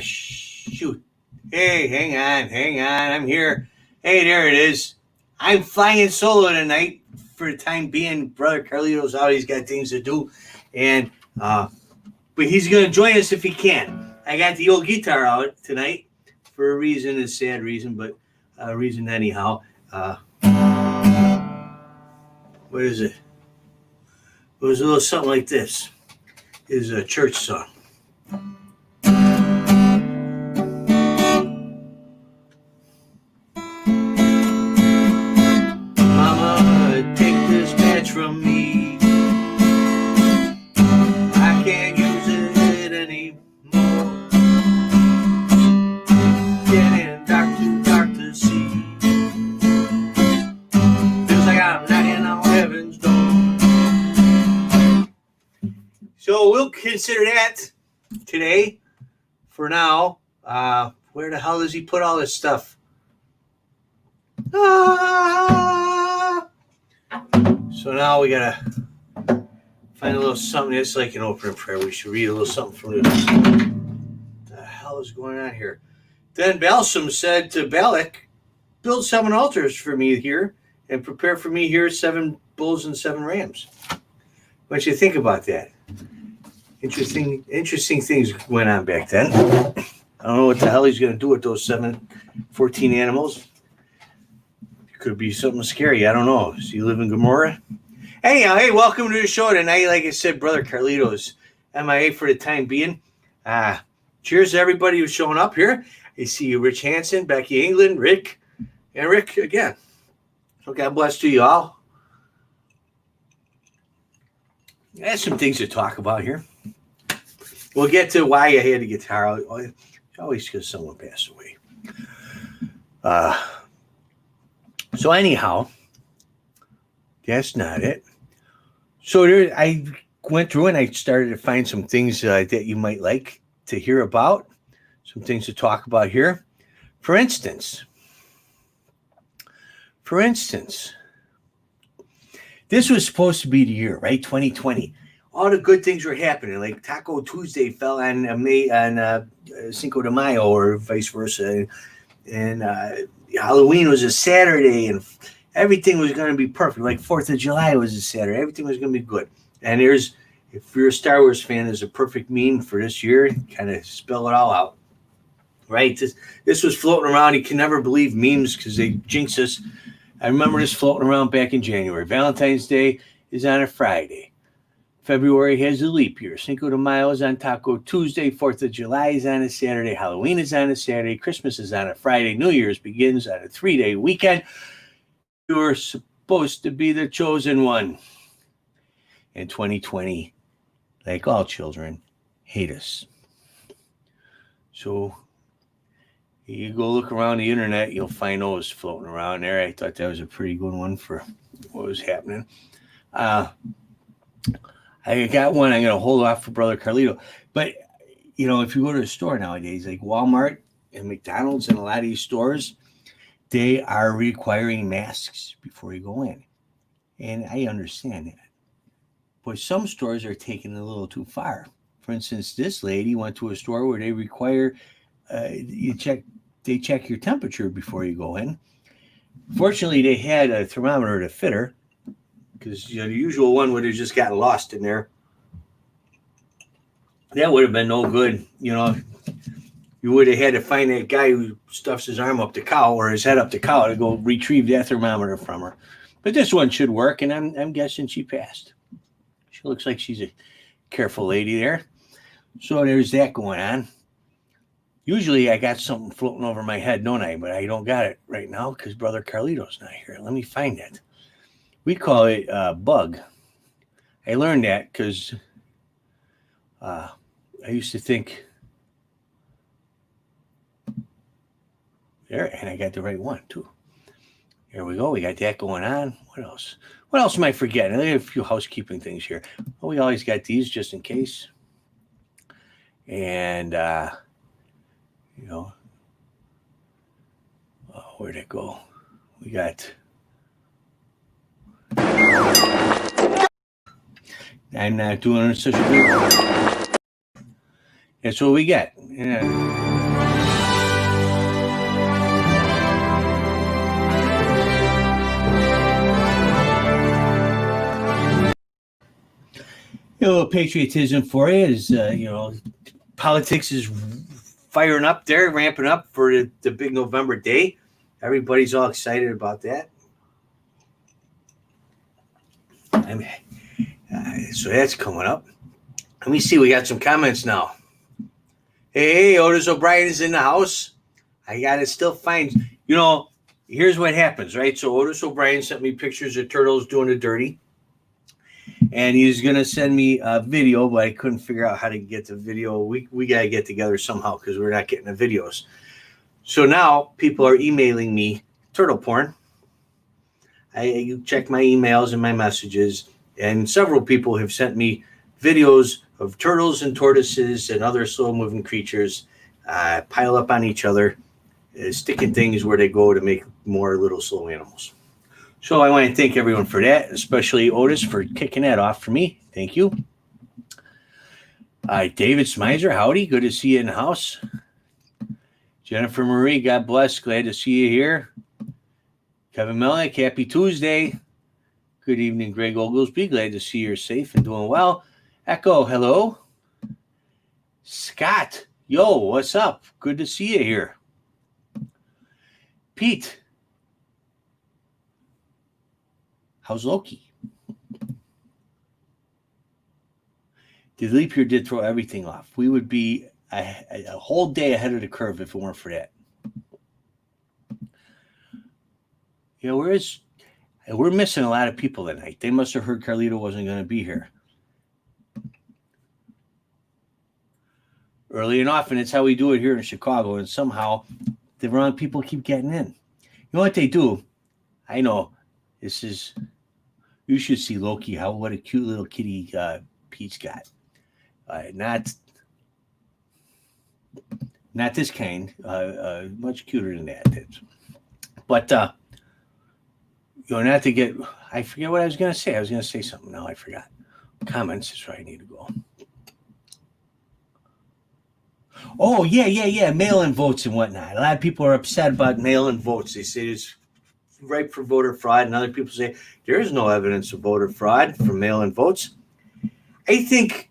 Shoot. Hey, hang on. I'm here. Hey, there it is. I'm flying solo tonight for the time being. Brother Carlito's out. He's got things to do. And, but he's going to join us if he can. I got the old guitar out tonight for a reason, a sad reason, but a reason anyhow. What is it? It was a little something like this. It's a church song. Mama, take this match from me. I can't use it anymore. Getting dark to see. Feels like I'm knocking on heaven's door. So we'll consider that today for now. Where the hell does he put all this stuff? So now we gotta find a little something that's like an opening prayer. We should read a little something from this. What the hell is going on here? Then Balsam said to Balak, build 7 altars for me here and prepare for me here 7 bulls and 7 rams. What you think about that? Interesting things went on back then. I don't know what the hell he's going to do with those 14 animals. It could be something scary. I don't know. Does he live in Gomorrah? Anyhow, hey, welcome to the show tonight. Like I said, Brother Carlito's MIA for the time being. Cheers to everybody who's showing up here. I see you, Rich Hansen, Becky England, Rick, and Rick again. So God bless to you all. I have some things to talk about here. We'll get to why I had a guitar. Always because someone passed away. So anyhow, that's not it. So I went through and I started to find some things that you might like to hear about, some things to talk about here. For instance, this was supposed to be the year, right? 2020. All the good things were happening. Like Taco Tuesday fell on Cinco de Mayo or vice versa. And Halloween was a Saturday and everything was going to be perfect. Like 4th of July was a Saturday. Everything was going to be good. And if you're a Star Wars fan, there's a perfect meme for this year. Kind of spell it all out. Right? This was floating around. You can never believe memes because they jinx us. I remember this floating around back in January. Valentine's Day is on a Friday. February has a leap year. Cinco de Mayo is on Taco Tuesday. 4th of July is on a Saturday. Halloween is on a Saturday. Christmas is on a Friday. New Year's begins on a 3-day weekend. You're supposed to be the chosen one. And 2020, like all children, hate us. So you go look around the internet, you'll find those floating around there. I thought that was a pretty good one for what was happening. I got one. I'm going to hold off for Brother Carlito. But, if you go to a store nowadays, like Walmart and McDonald's and a lot of these stores, they are requiring masks before you go in. And I understand that. But some stores are taking it a little too far. For instance, this lady went to a store where they require they check your temperature before you go in. Fortunately, they had a thermometer to fit her. Because the usual one would have just gotten lost in there. That would have been no good. You would have had to find that guy who stuffs his arm up the cow or his head up the cow to go retrieve that thermometer from her. But this one should work, and I'm guessing she passed. She looks like she's a careful lady there. So there's that going on. Usually I got something floating over my head, don't I? But I don't got it right now because Brother Carlito's not here. Let me find it. We call it bug. I learned that because I used to think there, and I got the right one too. Here we go. We got that going on. What else? What else am I forgetting? I have a few housekeeping things here. Well, we always got these just in case. And where'd it go? We got. I'm not doing such a good. That's what we get. Yeah. Patriotism for you is, politics is firing up there, ramping up for the big November day. Everybody's all excited about that. So that's coming up. Let me see. We got some comments now. Hey, Otis O'Brien is in the house. I got to still find, here's what happens, right? So Otis O'Brien sent me pictures of turtles doing the dirty. And he's going to send me a video, but I couldn't figure out how to get the video. We got to get together somehow because we're not getting the videos. So now people are emailing me turtle porn. You check my emails and my messages, and several people have sent me videos of turtles and tortoises and other slow-moving creatures pile up on each other, sticking things where they go to make more little slow animals. So I want to thank everyone for that, especially Otis for kicking that off for me. Thank you. David Smizer, howdy. Good to see you in the house. Jennifer Marie, God bless. Glad to see you here. Kevin Melnick, happy Tuesday. Good evening, Greg Oglesby. Glad to see you're safe and doing well. Echo, hello. Scott, yo, what's up? Good to see you here. Pete, how's Loki? The leap year did throw everything off. We would be a whole day ahead of the curve if it weren't for that. We're missing a lot of people tonight. They must have heard Carlito wasn't going to be here. Early and often, it's how we do it here in Chicago, and somehow the wrong people keep getting in. You know what they do? I know you should see Loki. What a cute little kitty Pete's got. Not this kind. Much cuter than that. But not to get. I forget what I was going to say. I was going to say something. Now I forgot. Comments is where I need to go. Oh, yeah. Mail-in votes and whatnot. A lot of people are upset about mail-in votes. They say it's ripe for voter fraud, and other people say there is no evidence of voter fraud for mail-in votes. I think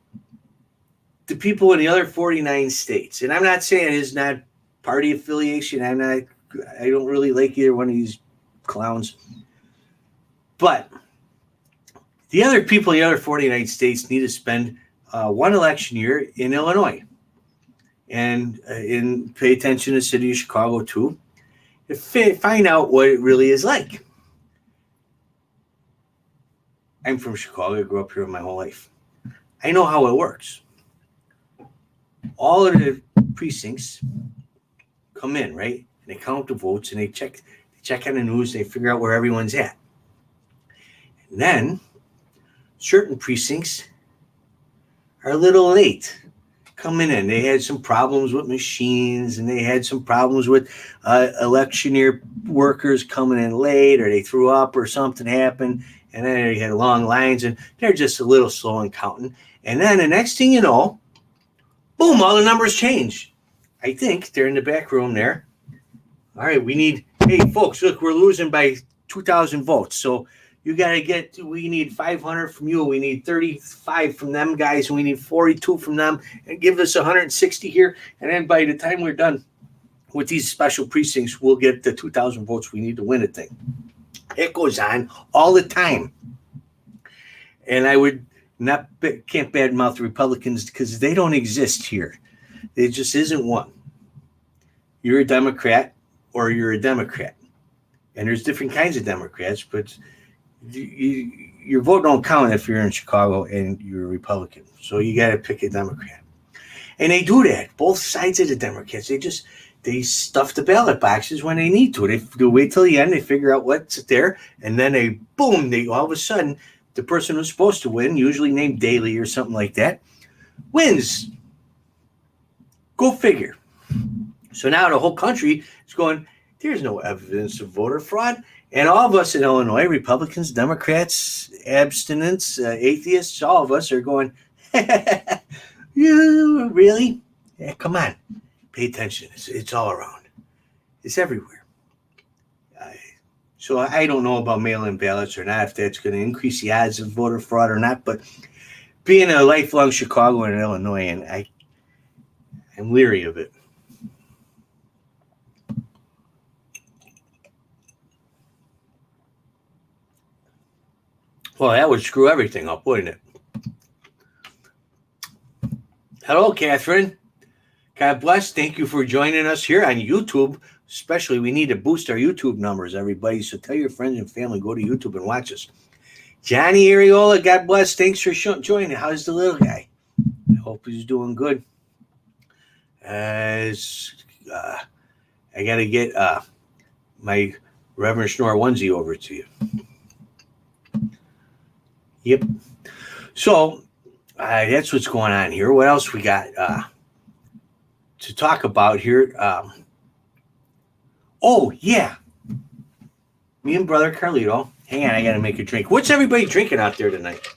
the people in the other 49 states, and I'm not saying it's not party affiliation. I don't really like either one of these clowns. But the other people in the other 49 states need to spend one election year in Illinois and pay attention to the city of Chicago too, to find out what it really is like. I'm from Chicago. I grew up here my whole life. I know how it works. All of the precincts come in, right? And they count the votes and they check on the news. They figure out where everyone's at. And then certain precincts are a little late coming in. They had some problems with machines, and they had some problems with electioneer workers coming in late, or they threw up or something happened, and then they had long lines, and they're just a little slow in counting. And then the next thing you know, boom, all the numbers change. I think they're in the back room there. All right, hey, folks, look, we're losing by 2,000 votes. So we need 500 from you. We need 35 from them guys. And we need 42 from them. And give us 160 here. And then by the time we're done with these special precincts, we'll get the 2,000 votes we need to win a thing. It goes on all the time. And I would can't badmouth the Republicans because they don't exist here. There just isn't one. You're a Democrat or you're a Democrat. And there's different kinds of Democrats, but your vote don't count if you're in Chicago and you're a Republican. So you got to pick a Democrat. And they do that. Both sides of the Democrats, they stuff the ballot boxes when they need to. They wait till the end. They figure out what's there. And then all of a sudden, the person who's supposed to win, usually named Daley or something like that, wins. Go figure. So now the whole country is going, there's no evidence of voter fraud. And all of us in Illinois, Republicans, Democrats, abstinents, atheists, all of us are going, you really? Yeah, come on. Pay attention. It's all around. It's everywhere. So I don't know about mail-in ballots or not, if that's going to increase the odds of voter fraud or not. But being a lifelong Chicagoan and Illinoisan, I'm leery of it. Well, that would screw everything up, wouldn't it? Hello, Catherine. God bless. Thank you for joining us here on YouTube. Especially, we need to boost our YouTube numbers, everybody. So tell your friends and family, go to YouTube and watch us. Johnny Ariola, God bless. Thanks for joining. How's the little guy? I hope he's doing good. I got to get my Reverend Schnorr onesie over to you. Yep. So that's what's going on here. What else we got to talk about here? Oh, yeah. Me and brother Carlito. Hang on, I got to make a drink. What's everybody drinking out there tonight?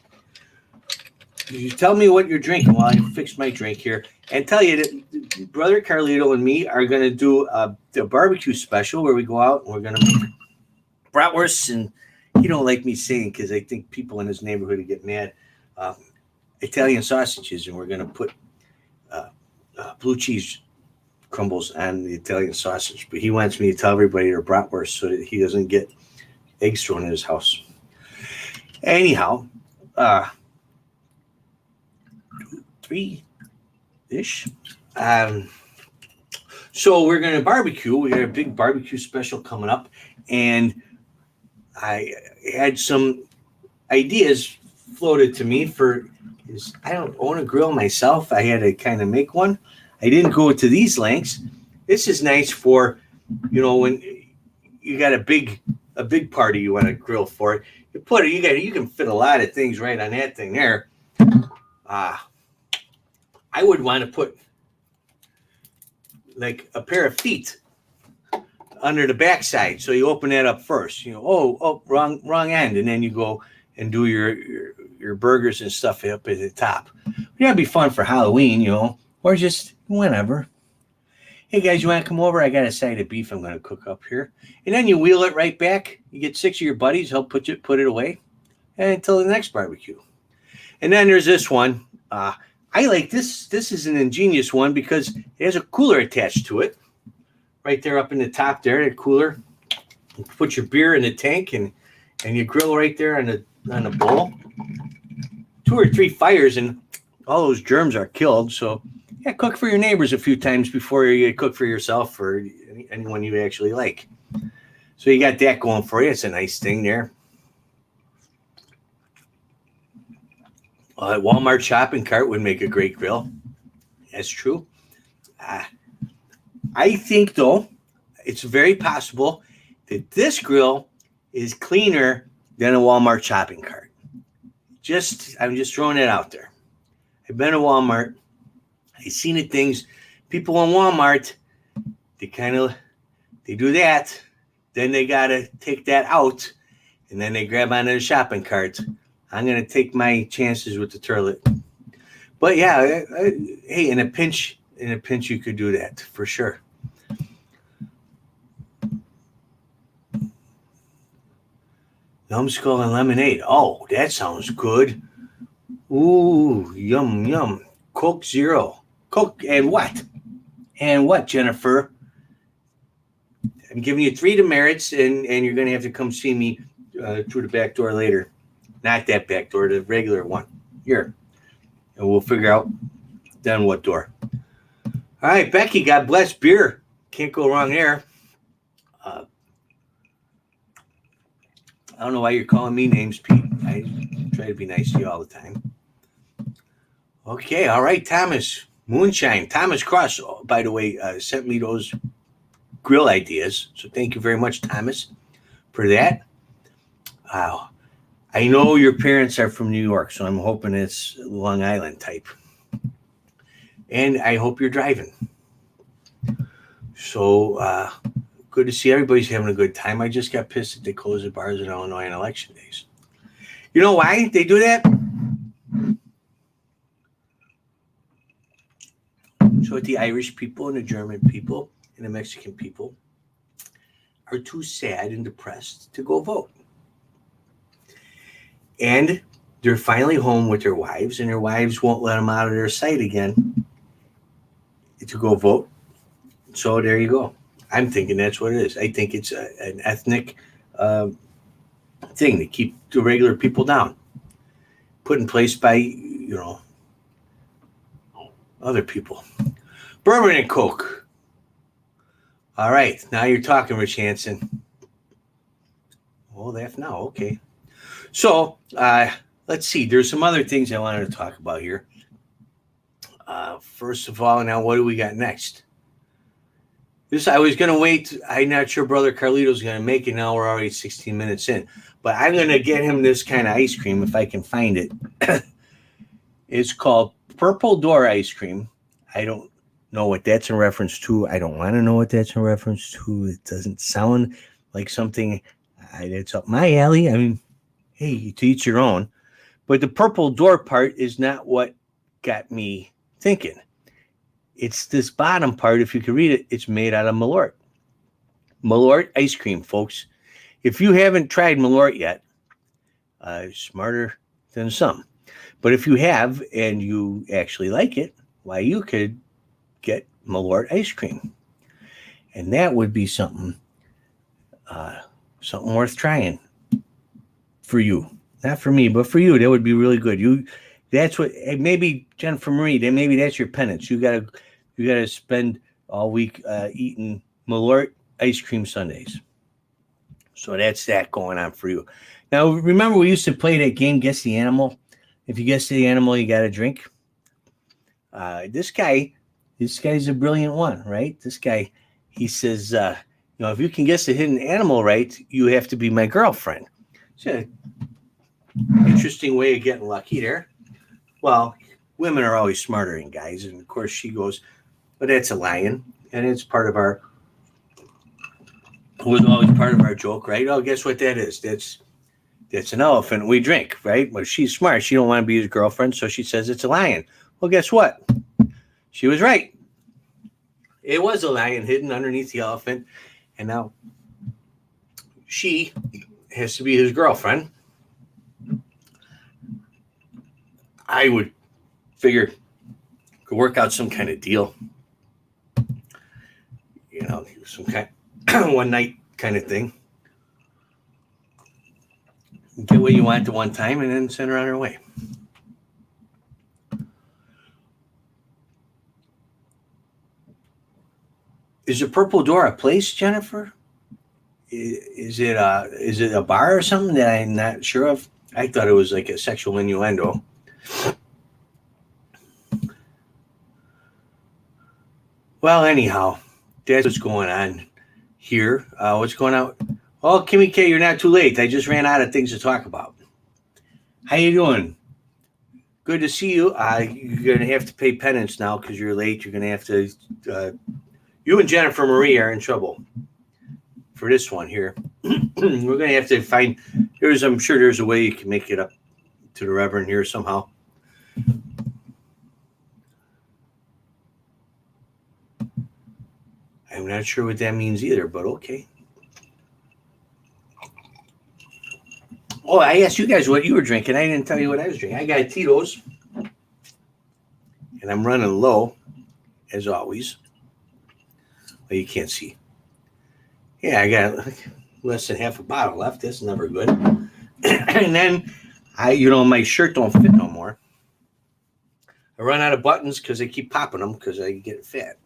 You tell me what you're drinking while I fix my drink here. And tell you that brother Carlito and me are going to do a barbecue special where we go out and we're going to make bratwursts. And he don't like me saying because I think people in his neighborhood would get mad. Italian sausages, and we're going to put blue cheese crumbles on the Italian sausage. But he wants me to tell everybody they're bratwursts so that he doesn't get eggs thrown in his house. Anyhow, 3-ish. So we're going to barbecue. We got a big barbecue special coming up, and I had some ideas floated to me for. I don't own a grill myself. I had to kind of make one. I didn't go to these lengths. This is nice for, when you got a big party you want to grill for it. You can fit a lot of things right on that thing there. I would want to put like a pair of feet under the backside. So you open that up first. Wrong end, and then you go and do your burgers and stuff up at the top. That'd be fun for Halloween, or just whenever. Hey guys, you want to come over? I got a side of beef I'm going to cook up here, and then you wheel it right back. You get 6 of your buddies, help put it away, and until the next barbecue. And then there's this one. I like this. This is an ingenious one because it has a cooler attached to it, right there up in the top there. The cooler. You put your beer in the tank and you grill right there on the bowl. 2 or 3 fires and all those germs are killed. So yeah, cook for your neighbors a few times before you cook for yourself or anyone you actually like. So you got that going for you. It's a nice thing there. Walmart shopping cart would make a great grill. That's true. I think, though, it's very possible that this grill is cleaner than a Walmart shopping cart. I'm just throwing it out there. I've been to Walmart. I've seen the things. People in Walmart, they do that. Then they got to take that out. And then they grab onto the shopping cart. I'm going to take my chances with the turlet. But yeah, hey, in a pinch, you could do that for sure. Numbskull and lemonade. Oh, that sounds good. Ooh, yum, yum. Coke Zero. Coke and what? And what, Jennifer? I'm giving you 3 demerits, and you're going to have to come see me through the back door later. Not that back door, the regular one. Here. And we'll figure out then what door. All right, Becky, God bless. Beer. Can't go wrong there. I don't know why you're calling me names, Pete. I try to be nice to you all the time. Okay, all right, Thomas. Moonshine. Thomas Cross, by the way, sent me those grill ideas. So thank you very much, Thomas, for that. Wow. I know your parents are from New York, so I'm hoping it's Long Island type. And I hope you're driving. So, good to see everybody's having a good time. I just got pissed that they closed the bars in Illinois on election days. You know why they do that? So the Irish people and the German people and the Mexican people are too sad and depressed to go vote. And they're finally home with their wives, and their wives won't let them out of their sight again to go vote. So there you go. I'm thinking that's what it is. I think it's an ethnic thing to keep the regular people down, put in place by, other people. Bourbon and Coke. All right, now you're talking, Rich Hansen. Oh, laugh now. Okay. So let's see. There's some other things I wanted to talk about here. First of all, now what do we got next? I was going to wait. I'm not sure Brother Carlito's going to make it. Now we're already 16 minutes in. But I'm going to get him this kind of ice cream if I can find it. It's called Purple Door ice cream. I don't know what that's in reference to. I don't want to know what that's in reference to. It doesn't sound like something that's up my alley. I mean, hey, to each your own. But the purple door part is not what got me thinking. It's this bottom part. If you can read it, it's made out of Malort. Malort ice cream, folks. If you haven't tried Malort yet, smarter than some. But if you have and you actually like it, why, you could get Malort ice cream. And that would be something worth trying for you. Not for me, but for you. That would be really good. That's what, maybe Jennifer Marie, maybe that's your penance. You gotta spend all week eating Malort ice cream sundaes. So that's that going on for you. Now, remember we used to play that game, Guess the Animal? If you guess the animal, you got a drink. This guy's a brilliant one, right? This guy, he says, if you can guess the hidden animal right, you have to be my girlfriend. It's an interesting way of getting lucky there. Well, women are always smarter than guys. And of course she goes, but that's a lion. And it's was always part of our joke, right? Oh, guess what that is? That's an elephant we drink, right? Well, she's smart. She don't want to be his girlfriend, so she says it's a lion. Well, guess what? She was right. It was a lion hidden underneath the elephant, and now she has to be his girlfriend. I would figure could work out some kind of deal. Some kind one night kind of thing. Get what you want at one time and then send her on her way. Is the Purple Door a place, Jennifer? Is it a bar or something that I'm not sure of? I thought it was like a sexual innuendo. Well, anyhow, that's what's going on here. What's going on? Oh, Kimmy K, you're not too late. I just ran out of things to talk about. How you doing? Good to see you. You're going to have to pay penance now because you're late. You're going to have to... you and Jennifer Marie are in trouble for this one here. We're going to have to find... I'm sure there's a way you can make it up to the Reverend here somehow. I'm not sure what that means either, but okay. Oh, I asked you guys what you were drinking. I didn't tell you what I was drinking. I got Tito's, and I'm running low, as always. Well, you can't see. Yeah, I got less than half a bottle left. That's never good. And then, my shirt don't fit no more. I run out of buttons because I keep popping them because I get fat.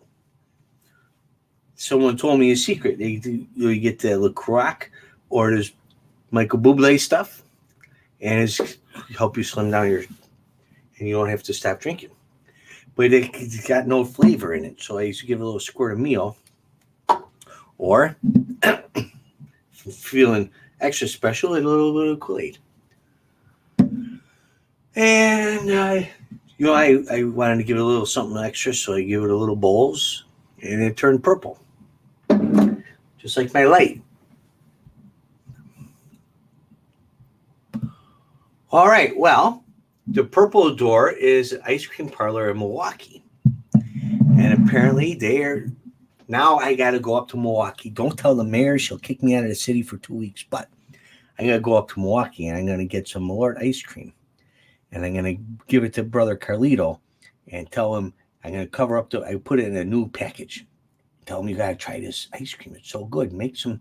Someone told me a secret. You get the LaCroix or there's Michael Bublé stuff, and it's help you slim down and you don't have to stop drinking. But it's got no flavor in it, so I used to give it a little squirt of Mio, or feeling extra special, a little Kool-Aid. And I wanted to give it a little something extra, so I give it a little bowls, and it turned purple, just like my light. All right, well, the Purple Door is an ice cream parlor in Milwaukee. And apparently now I got to go up to Milwaukee. Don't tell the mayor; she'll kick me out of the city for 2 weeks. But I'm gonna go up to Milwaukee and I'm gonna get some Malort ice cream, and I'm gonna give it to Brother Carlito, and tell him I'm gonna cover up I put it in a new package. Tell him you gotta try this ice cream. It's so good. Make some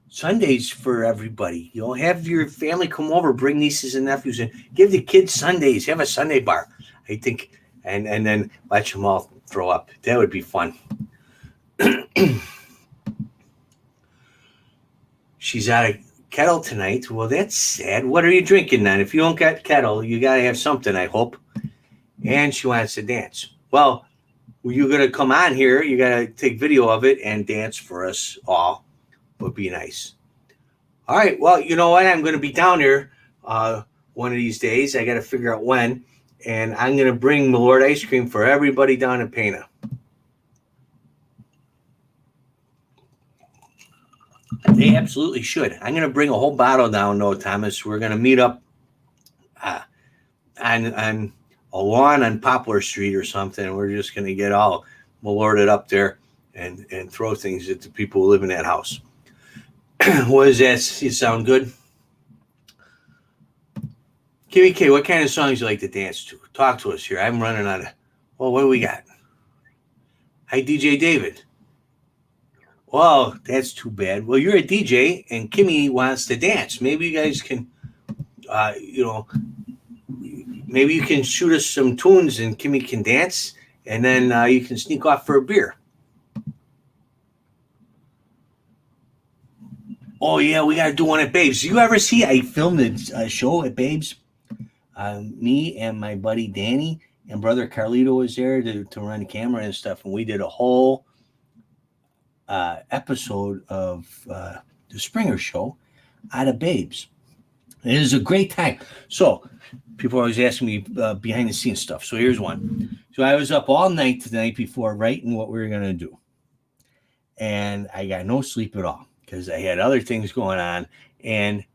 sundaes for everybody. Have your family come over, bring nieces and nephews, and give the kids sundaes. Have a Sunday bar. I think, and then watch them all throw up. That would be fun. She's out of kettle tonight. Well, that's sad. What are you drinking then? If you don't got kettle, you gotta have something, I hope. And she wants to dance. Well, you're gonna come on here. You gotta take video of it and dance for us all. Would be nice. All right. Well, you know what? I'm going to be down here one of these days. I got to figure out when. And I'm going to bring Malort ice cream for everybody down in Pana. They absolutely should. I'm going to bring a whole bottle down, though, Thomas. We're going to meet up on a lawn on Poplar Street or something. We're just going to get all Malorted up there and throw things at the people who live in that house. What is that? You sound good? Kimmy K, what kind of songs you like to dance to? Talk to us here. I'm running out of... Well, what do we got? Hi, DJ David. Well, that's too bad. Well, you're a DJ, and Kimmy wants to dance. Maybe you guys can, maybe you can shoot us some tunes, and Kimmy can dance, and then you can sneak off for a beer. Oh, yeah, we got to do one at Babes. You ever see, I filmed a show at Babes. Me and my buddy Danny and Brother Carlito was there to run the camera and stuff. And we did a whole episode of the Springer Show out of Babes. It was a great time. So people are always asking me behind the scenes stuff. So here's one. So I was up all night the night before writing what we were going to do. And I got no sleep at all, because I had other things going on. And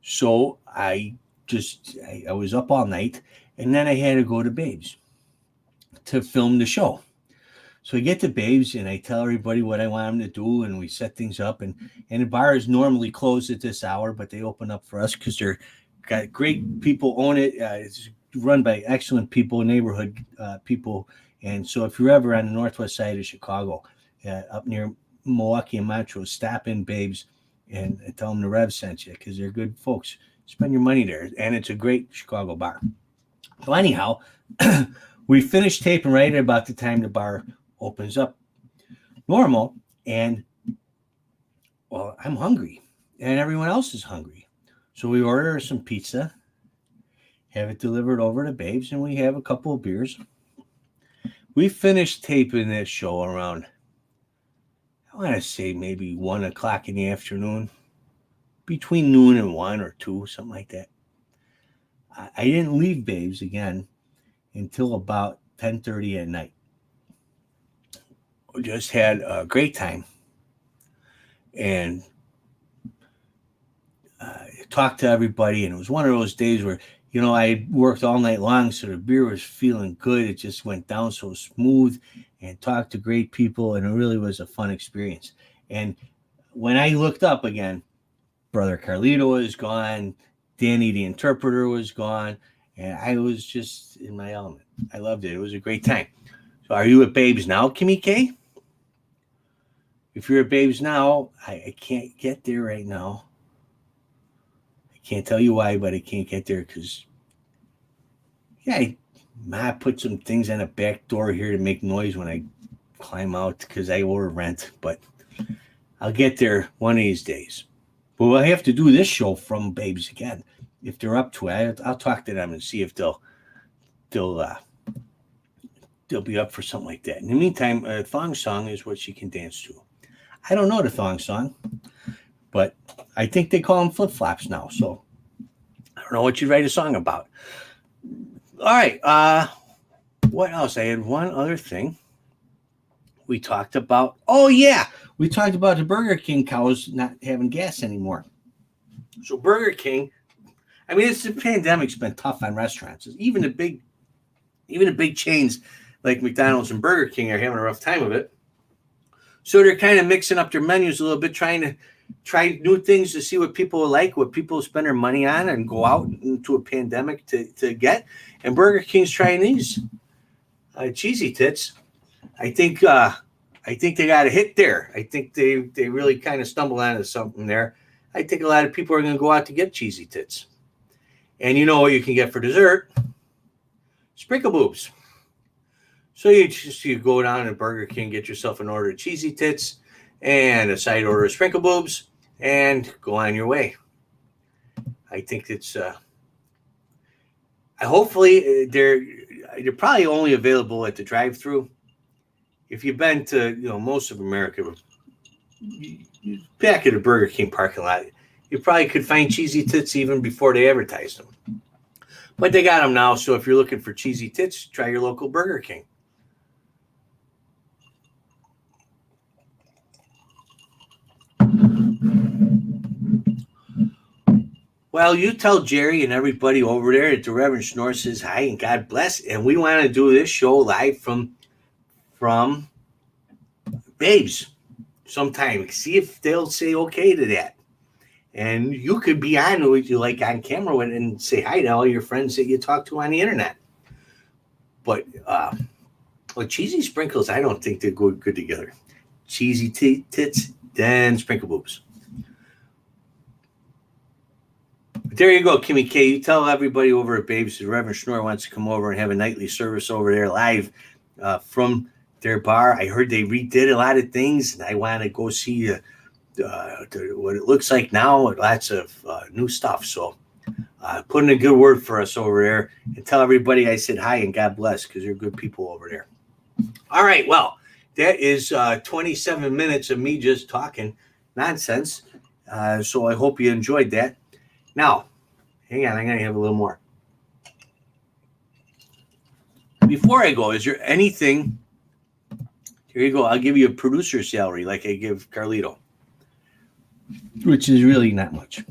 so I was up all night, and then I had to go to Babes to film the show. So I get to Babes, and I tell everybody what I want them to do, and we set things up. And the bar is normally closed at this hour, but they open up for us because they're got great people own it. It's run by excellent people, neighborhood people. And so if you're ever on the northwest side of Chicago, up near Milwaukee and Montrose, stop in Babes and tell them the Rev sent you, because they're good folks. Spend your money there, and it's a great Chicago bar. So anyhow, we finished taping right at about the time the bar opens up normal, and well, I'm hungry, and everyone else is hungry. So we order some pizza, have it delivered over to Babes, and we have a couple of beers. We finished taping this show around, I want to say maybe 1 o'clock in the afternoon, between noon and 1 or 2, something like that. I didn't leave Babes again until about 10:30 at night. We just had a great time, and talked to everybody. And it was one of those days where, I worked all night long, so the beer was feeling good. It just went down so smooth, and talked to great people, and it really was a fun experience. And when I looked up again, Brother Carlito is gone, Danny the interpreter was gone, and I was just in my element. I loved it. It was a great time. So are you at Babes now, Kimmy K? If you're at Babes now, I can't get there right now. I can't tell you why, but I can't get there because, Ma put some things on the back door here to make noise when I climb out, because I owe her rent. But I'll get there one of these days. But we'll have to do this show from Babes again if they're up to it. I'll talk to them and see if they'll be up for something like that. In the meantime, a thong song is what she can dance to. I don't know the thong song, but I think they call them flip-flops now. So I don't know what you'd write a song about. All right. What else? I had one other thing. We talked about, we talked about the Burger King cows not having gas anymore. So Burger King, the pandemic's been tough on restaurants. Even the big chains like McDonald's and Burger King are having a rough time of it. So they're kind of mixing up their menus a little bit, trying to try new things to see what people like, what people spend their money on and go out into a pandemic to get. And Burger King's trying these cheesy tits. I think they got a hit there. I think they really kind of stumbled onto something there. I think a lot of people are going to go out to get cheesy tits. And you know what you can get for dessert? Sprinkle boobs. So you go down to Burger King, get yourself an order of cheesy tits and a side order of sprinkle boobs, and go on your way. I think it's hopefully they're probably only available at the drive-thru. If you've been to most of America, back at the Burger King parking lot, you probably could find cheesy tits even before they advertised them. But they got them now, so if you're looking for cheesy tits, try your local Burger King. Well, you tell Jerry and everybody over there that the Reverend Schnorr says hi and God bless. And we want to do this show live from Babes sometime. See if they'll say okay to that. And you could be on with you like on camera and say hi to all your friends that you talk to on the internet. But cheesy sprinkles, I don't think they go good together. Cheesy tits, then sprinkle boobs. But there you go, Kimmy K. You tell everybody over at Babes that Reverend Schnorr wants to come over and have a nightly service over there live from their bar. I heard they redid a lot of things, and I want to go see what it looks like now. Lots of new stuff. So put in a good word for us over there and tell everybody I said hi and God bless, because they're good people over there. All right, well, that is 27 minutes of me just talking nonsense. So I hope you enjoyed that. Now, hang on, I'm going to have a little more. Before I go, is there anything? Here you go. I'll give you a producer salary like I give Carlito, which is really not much.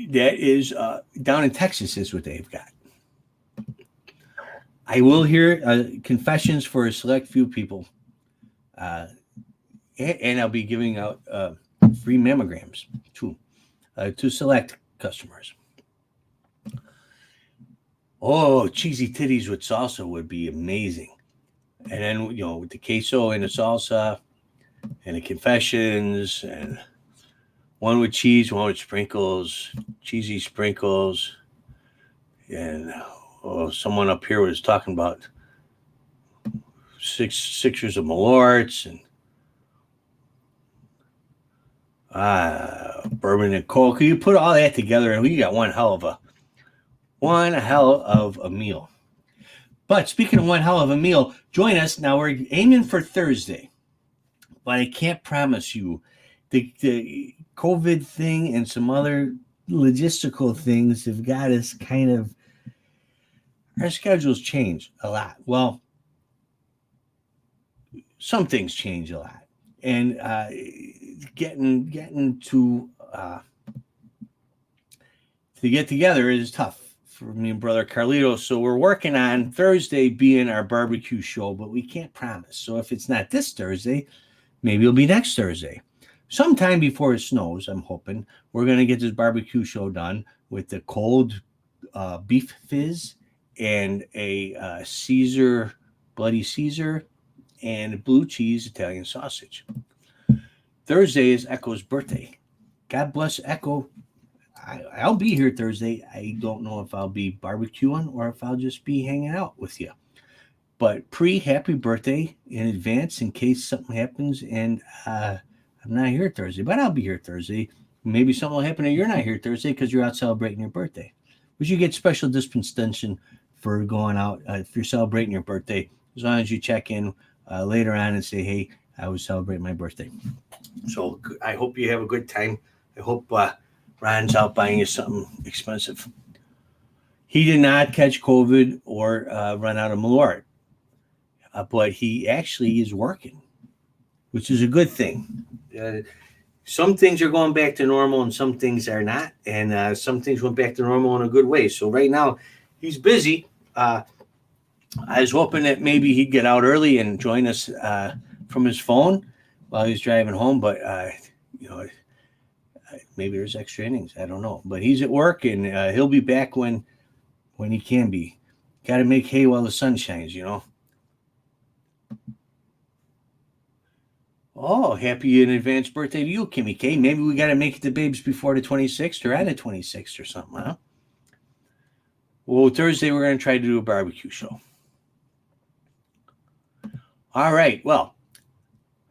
That is down in Texas is what they've got. I will hear confessions for a select few people. And I'll be giving out free mammograms to select customers. Oh, cheesy titties with salsa would be amazing. And then, with the queso and the salsa and the confessions, and one with cheese, one with sprinkles, cheesy sprinkles. And someone up here was talking about sixers of Malorts and bourbon and Coke. You put all that together and we got one hell of a meal. But speaking of one hell of a meal, join us. Now we're aiming for Thursday, but I can't promise you. The COVID thing and some other logistical things have got us kind of, our schedules change a lot. Well, some things change a lot. And getting to get together is tough for me and brother Carlito. So we're working on Thursday being our barbecue show, but we can't promise. So if it's not this Thursday, maybe it'll be next Thursday. Sometime before it snows, I'm hoping we're going to get this barbecue show done with the cold beef fizz and a bloody Caesar, and blue cheese Italian sausage. Thursday is Echo's birthday. God bless Echo. I'll be here Thursday. I don't know if I'll be barbecuing or if I'll just be hanging out with you. But happy birthday in advance in case something happens and I'm not here Thursday. But I'll be here Thursday. Maybe something will happen and you're not here Thursday because you're out celebrating your birthday. But you get special dispensation for going out if you're celebrating your birthday, as long as you check in later on and say, hey, I was celebrating my birthday. So I hope you have a good time. I hope Ron's out buying you something expensive. He did not catch COVID or run out of Malort, but he actually is working, which is a good thing. Some things are going back to normal and some things are not. And some things went back to normal in a good way. So right now, he's busy. I was hoping that maybe he'd get out early and join us from his phone while he's driving home, but maybe there's extra innings. I don't know, but he's at work and he'll be back when he can be. Got to make hay while the sun shines, Oh, happy in advance birthday to you, Kimmy K. Maybe we got to make it to Babes before the 26th or on the 26th or something, huh? Well, Thursday we're going to try to do a barbecue show. All right. Well,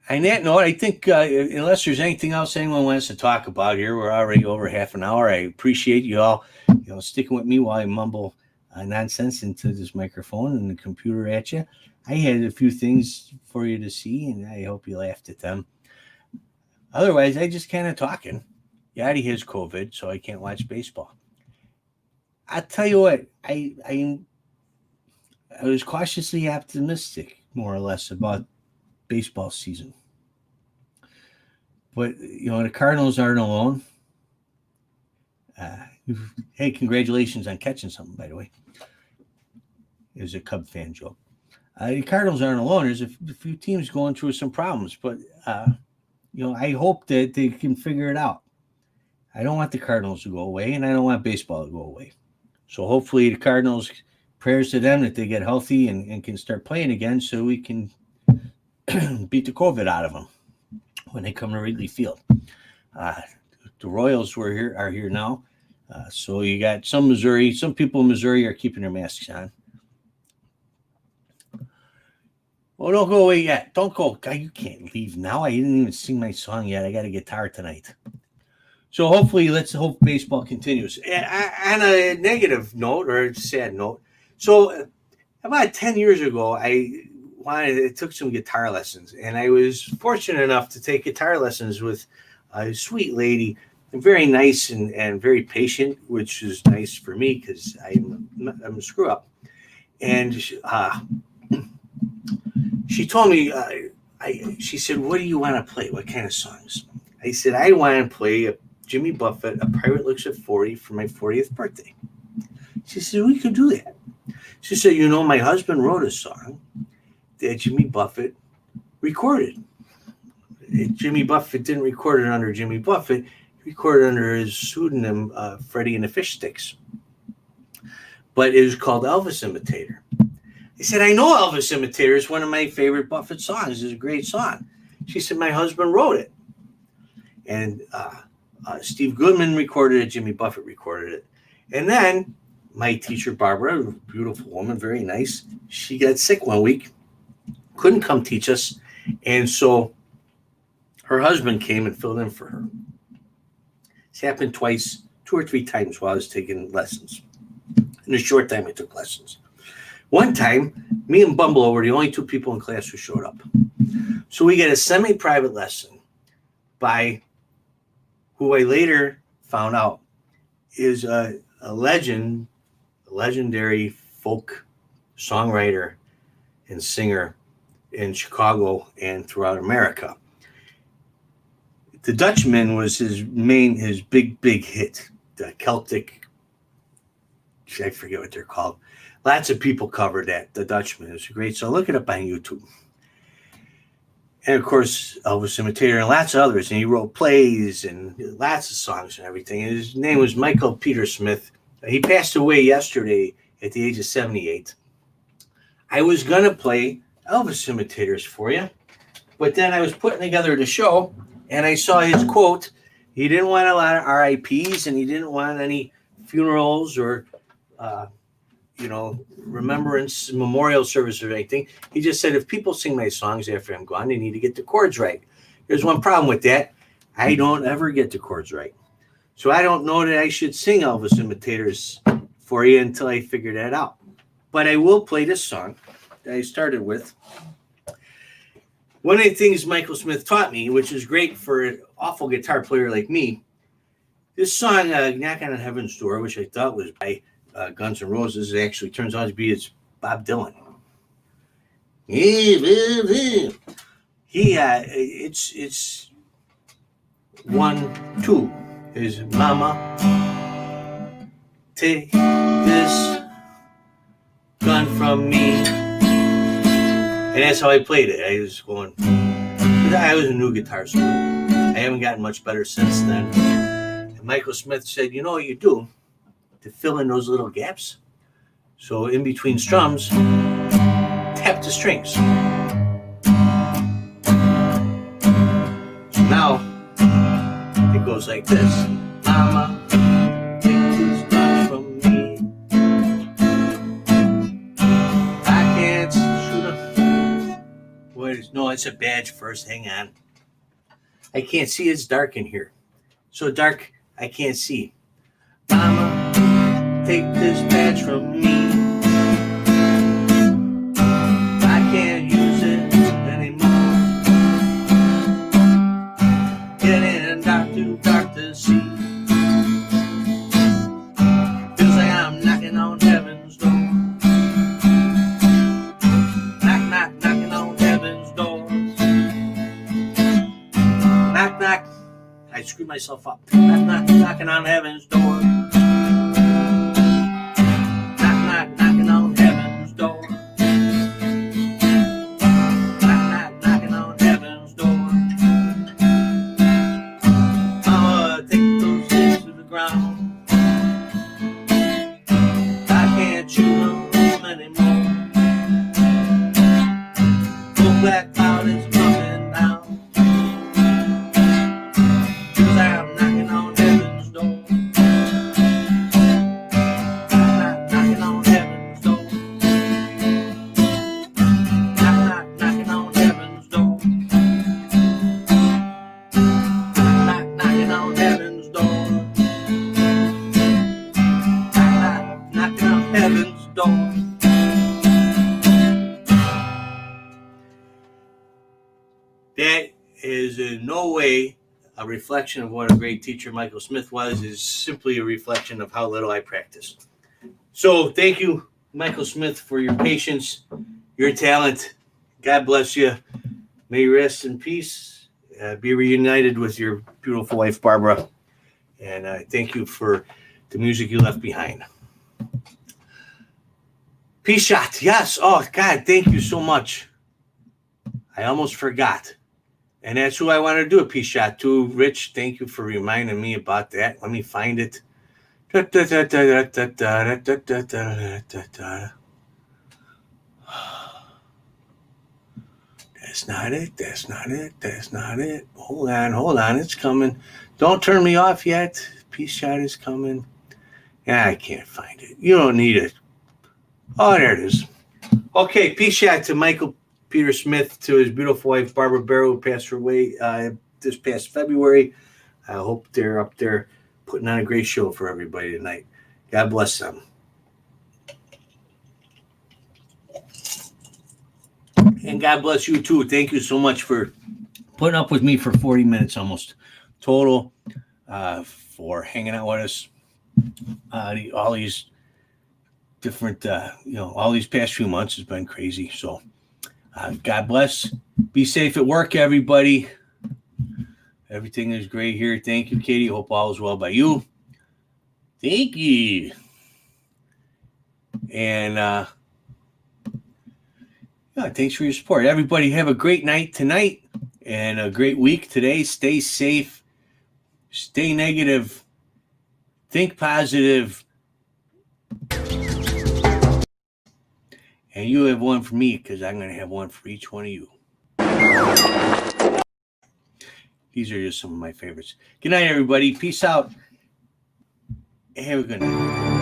on that note, I think unless there's anything else anyone wants to talk about here, we're already over half an hour. I appreciate you all, sticking with me while I mumble nonsense into this microphone and the computer at you. I had a few things for you to see, and I hope you laughed at them. Otherwise, I just kind of talking. Yachty has COVID, so I can't watch baseball. I'll tell you what, I was cautiously optimistic, more or less, about baseball season. But, the Cardinals aren't alone. Hey, congratulations on catching something, by the way. It was a Cub fan joke. The Cardinals aren't alone. There's a few teams going through some problems, but, I hope that they can figure it out. I don't want the Cardinals to go away, and I don't want baseball to go away. So hopefully the Cardinals, prayers to them that they get healthy and can start playing again so we can beat the COVID out of them when they come to Wrigley Field. The Royals are here now. So you got some people in Missouri are keeping their masks on. Well, don't go away yet. Don't go. God, you can't leave now. I didn't even sing my song yet. I got a guitar tonight. So hopefully, let's hope baseball continues. On a negative note or a sad note, so about 10 years ago, I took some guitar lessons, and I was fortunate enough to take guitar lessons with a sweet lady, very nice and very patient, which is nice for me because I'm a screw up. And she told me, she said, "What do you want to play? What kind of songs?" I said, "I want to play Jimmy Buffett, A Pirate Looks at 40 for my 40th birthday." She said, "We could do that." She said, "My husband wrote a song that Jimmy Buffett recorded. Jimmy Buffett didn't record it under Jimmy Buffett. He recorded it under his pseudonym, Freddie and the Fish Sticks. But it was called Elvis Imitator." I said, "I know Elvis Imitator is one of my favorite Buffett songs. It's a great song." She said, "My husband wrote it. And Steve Goodman recorded it. Jimmy Buffett recorded it. And then my teacher, Barbara, a beautiful woman, very nice, she got sick one week, couldn't come teach us. And so her husband came and filled in for her. It's happened twice, 2 or 3 times while I was taking lessons. In a short time, I took lessons. One time, me and Bumble were the only 2 people in class who showed up. So we get a semi-private lesson by who I later found out is a legendary folk songwriter and singer in Chicago and throughout America. The Dutchman was his big hit, the Celtic, I forget what they're called. Lots of people covered that, The Dutchman. It's great, so look it up on YouTube. And of course, Elvis Imitator and lots of others. And he wrote plays and lots of songs and everything. And his name was Michael Peter Smith. He passed away yesterday at the age of 78. I was going to play Elvis Imitators for you, but then I was putting together the show, and I saw his quote. He didn't want a lot of RIPs, and he didn't want any funerals or remembrance, memorial service or anything. He just said, if people sing my songs after I'm gone, they need to get the chords right. There's one problem with that. I don't ever get the chords right. So I don't know that I should sing Elvis Imitators for you until I figure that out. But I will play this song that I started with. One of the things Michael Smith taught me, which is great for an awful guitar player like me, this song, Knock on Heaven's Door, which I thought was by Guns N' Roses, it actually turns out to be it's Bob Dylan. It's 1, 2. Is Mama, take this run from me. And that's how I played it. I was going, I was a new guitar student. I haven't gotten much better since then. And Michael Smith said, you know what you do to fill in those little gaps? So in between strums, tap the strings. So now it goes like this. Mama, take these strums from me. I can't shoot them. Wait, no, it's a badge first. Hang on. I can't see. It's dark in here. So dark, I can't see. Mama, take this badge from me. I can't use it anymore. Getting dark, too dark to see. Feels like I'm knocking on heaven's door. Knock, knock, knocking on heaven's door. Knock, knock. I screwed myself up. Knock, knock, knocking on heaven's door. Knock, knock, knocking on heaven's door. Knock, knock, knocking on heaven's door. Mama, take those sticks to the ground. I can't chew them anymore. The black cloud is coming down. Feels like I'm knocking on heaven's door. Knock, knock, knocking on heaven's door. Knock, knock, knocking on heaven's door. Knock, knock, knocking on heaven's door. Knock, knock, knocking on heaven's door. That is in no way a reflection of what a great teacher Michael Smith was. Is simply a reflection of how little I practiced. So thank you, Michael Smith, for your patience, your talent. God bless you. May you rest in peace. Be reunited with your beautiful wife, Barbara. And thank you for the music you left behind. Peace shot. Yes. Oh, God, thank you so much. I almost forgot. And that's who I want to do a peace shot to. Rich, thank you for reminding me about that. Let me find it. That's not it. That's not it. That's not it. Hold on. It's coming. Don't turn me off yet. Peace shot is coming. I can't find it. You don't need it. Oh, there it is. Okay, peace shot to Michael Peter Smith, to his beautiful wife, Barbara Barrow, who passed away this past February. I hope they're up there putting on a great show for everybody tonight. God bless them. And God bless you, too. Thank you so much for putting up with me for 40 minutes almost total, for hanging out with us. All these different, all these past few months has been crazy. So God bless. Be safe at work, everybody. Everything is great here. Thank you, Katie. Hope all is well by you. Thank you. And thanks for your support. Everybody have a great night tonight and a great week today. Stay safe. Stay negative. Think positive. And you have one for me because I'm going to have one for each one of you. These are just some of my favorites. Good night, everybody. Peace out. Have a good night.